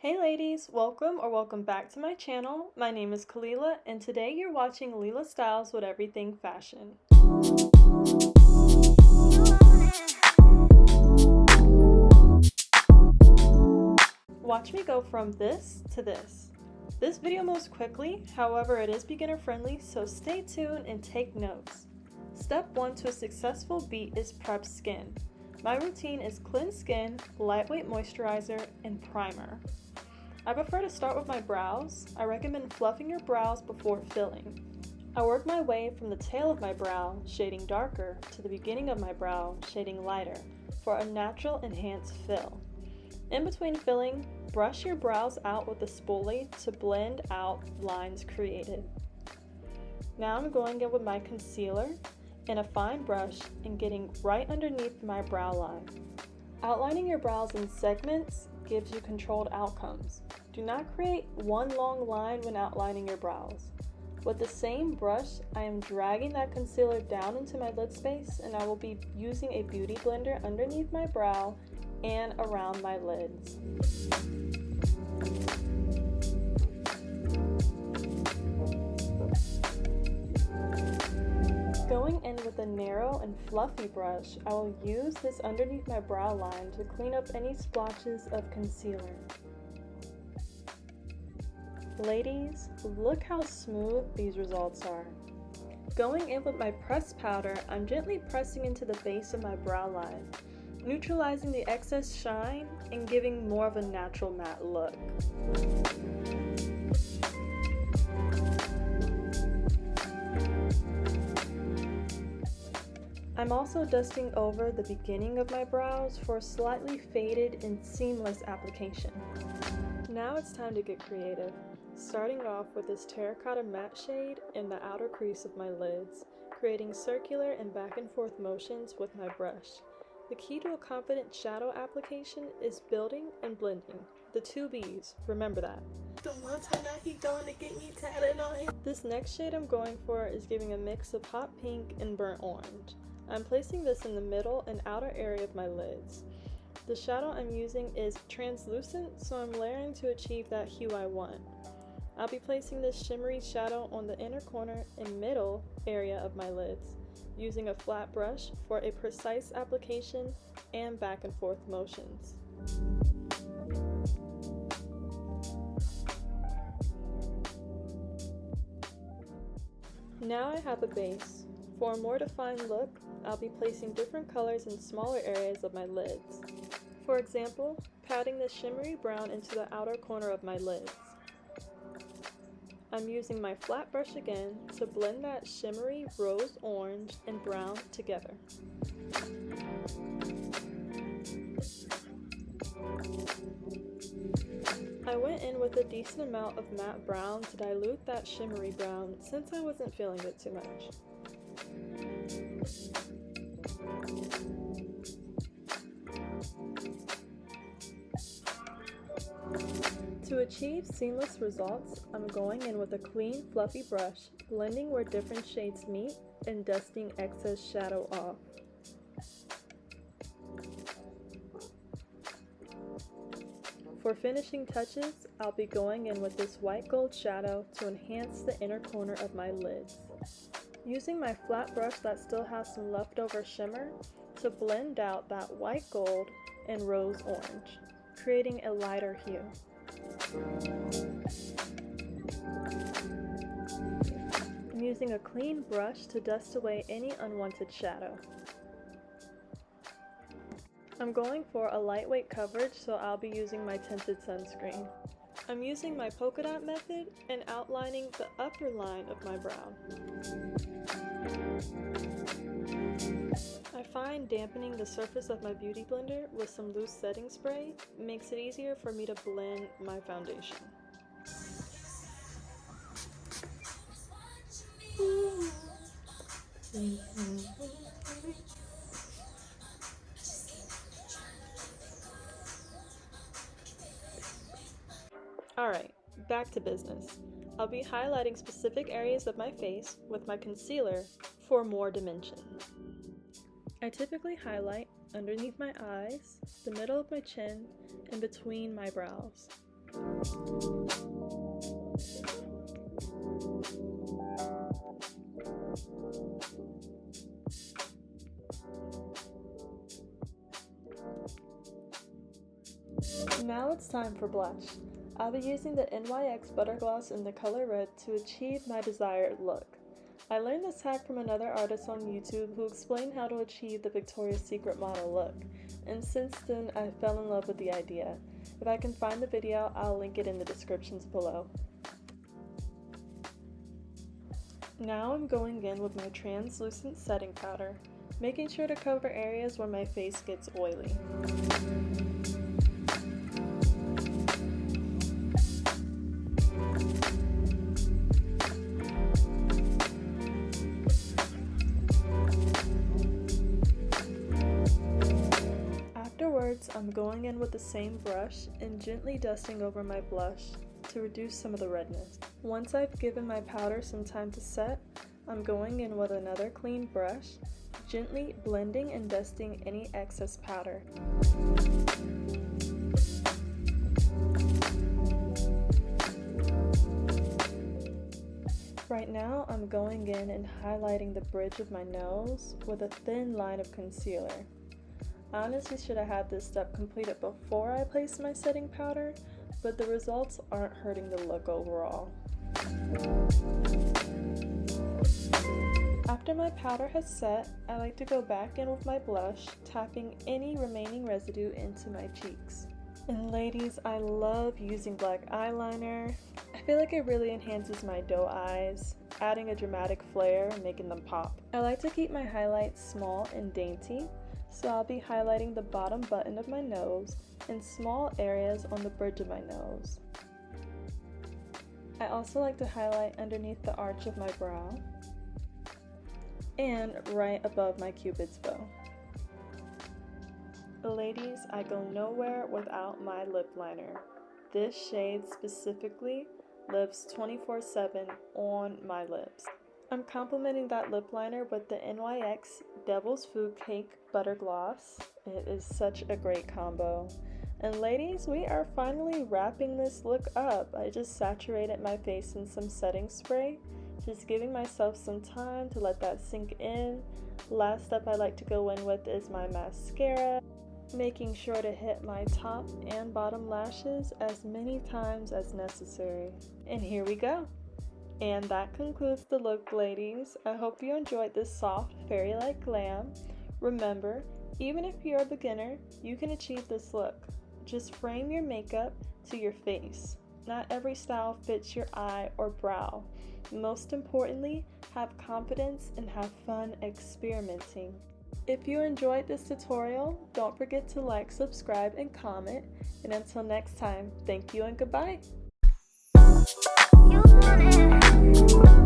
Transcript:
Hey ladies, welcome back to my channel. My name is Lila and today you're watching Lila Styles with Everything Fashion. Watch me go from this to this. This video moves quickly, however it is beginner friendly, so stay tuned and take notes. Step 1 to a successful beat is prep skin. My routine is cleanse skin, lightweight moisturizer, and primer. I prefer to start with my brows. I recommend fluffing your brows before filling. I work my way from the tail of my brow, shading darker, to the beginning of my brow, shading lighter, for a natural enhanced fill. In between filling, brush your brows out with a spoolie to blend out lines created. Now I'm going in with my concealer and a fine brush and getting right underneath my brow line. Outlining your brows in segments gives you controlled outcomes. Do not create one long line when outlining your brows. With the same brush, I am dragging that concealer down into my lid space, and I will be using a beauty blender underneath my brow and around my lids. Going in with a narrow and fluffy brush, I will use this underneath my brow line to clean up any splotches of concealer. Ladies, look how smooth these results are. Going in with my pressed powder, I'm gently pressing into the base of my brow line, neutralizing the excess shine and giving more of a natural matte look. I'm also dusting over the beginning of my brows for a slightly faded and seamless application. Now it's time to get creative, starting off with this terracotta matte shade in the outer crease of my lids, creating circular and back and forth motions with my brush. The key to a confident shadow application is building and blending. The two B's, remember that. This next shade I'm going for is giving a mix of hot pink and burnt orange. I'm placing this in the middle and outer area of my lids. The shadow I'm using is translucent, so I'm layering to achieve that hue I want. I'll be placing this shimmery shadow on the inner corner and middle area of my lids, using a flat brush for a precise application and back and forth motions. Now I have a base. For a more defined look, I'll be placing different colors in smaller areas of my lids. For example, patting the shimmery brown into the outer corner of my lids. I'm using my flat brush again to blend that shimmery rose orange and brown together. I went in with a decent amount of matte brown to dilute that shimmery brown since I wasn't feeling it too much. To achieve seamless results, I'm going in with a clean, fluffy brush, blending where different shades meet and dusting excess shadow off. For finishing touches, I'll be going in with this white gold shadow to enhance the inner corner of my lids. Using my flat brush that still has some leftover shimmer to blend out that white gold and rose orange, creating a lighter hue. I'm using a clean brush to dust away any unwanted shadow. I'm going for a lightweight coverage, so I'll be using my tinted sunscreen. I'm using my polka dot method and outlining the upper line of my brow. I find dampening the surface of my beauty blender with some loose setting spray makes it easier for me to blend my foundation. Alright, back to business. I'll be highlighting specific areas of my face with my concealer for more dimension. I typically highlight underneath my eyes, the middle of my chin, and between my brows. Now it's time for blush. I'll be using the NYX Butter Gloss in the color red to achieve my desired look. I learned this hack from another artist on YouTube who explained how to achieve the Victoria's Secret model look, and since then I fell in love with the idea. If I can find the video, I'll link it in the descriptions below. Now I'm going in with my translucent setting powder, making sure to cover areas where my face gets oily. Afterwards, I'm going in with the same brush and gently dusting over my blush to reduce some of the redness. Once I've given my powder some time to set, I'm going in with another clean brush, gently blending and dusting any excess powder. Right now, I'm going in and highlighting the bridge of my nose with a thin line of concealer. I honestly should have had this step completed before I placed my setting powder, but the results aren't hurting the look overall. After my powder has set, I like to go back in with my blush, tapping any remaining residue into my cheeks. And ladies, I love using black eyeliner. I feel like it really enhances my doe eyes, adding a dramatic flair and making them pop. I like to keep my highlights small and dainty, so I'll be highlighting the bottom button of my nose and small areas on the bridge of my nose. I also like to highlight underneath the arch of my brow and right above my cupid's bow. Ladies, I go nowhere without my lip liner. This shade specifically lives 24/7 on my lips. I'm complementing that lip liner with the NYX Devil's Food Cake Butter Gloss. It is such a great combo. And ladies, we are finally wrapping this look up. I just saturated my face in some setting spray, just giving myself some time to let that sink in. Last step I like to go in with is my mascara, making sure to hit my top and bottom lashes as many times as necessary. And here we go. And that concludes the look, ladies. I hope you enjoyed this soft, fairy-like glam. Remember, even if you're a beginner, you can achieve this look. Just frame your makeup to your face. Not every style fits your eye or brow. Most importantly, have confidence and have fun experimenting. If you enjoyed this tutorial, don't forget to like, subscribe, and comment. And until next time, thank you and goodbye. You want it.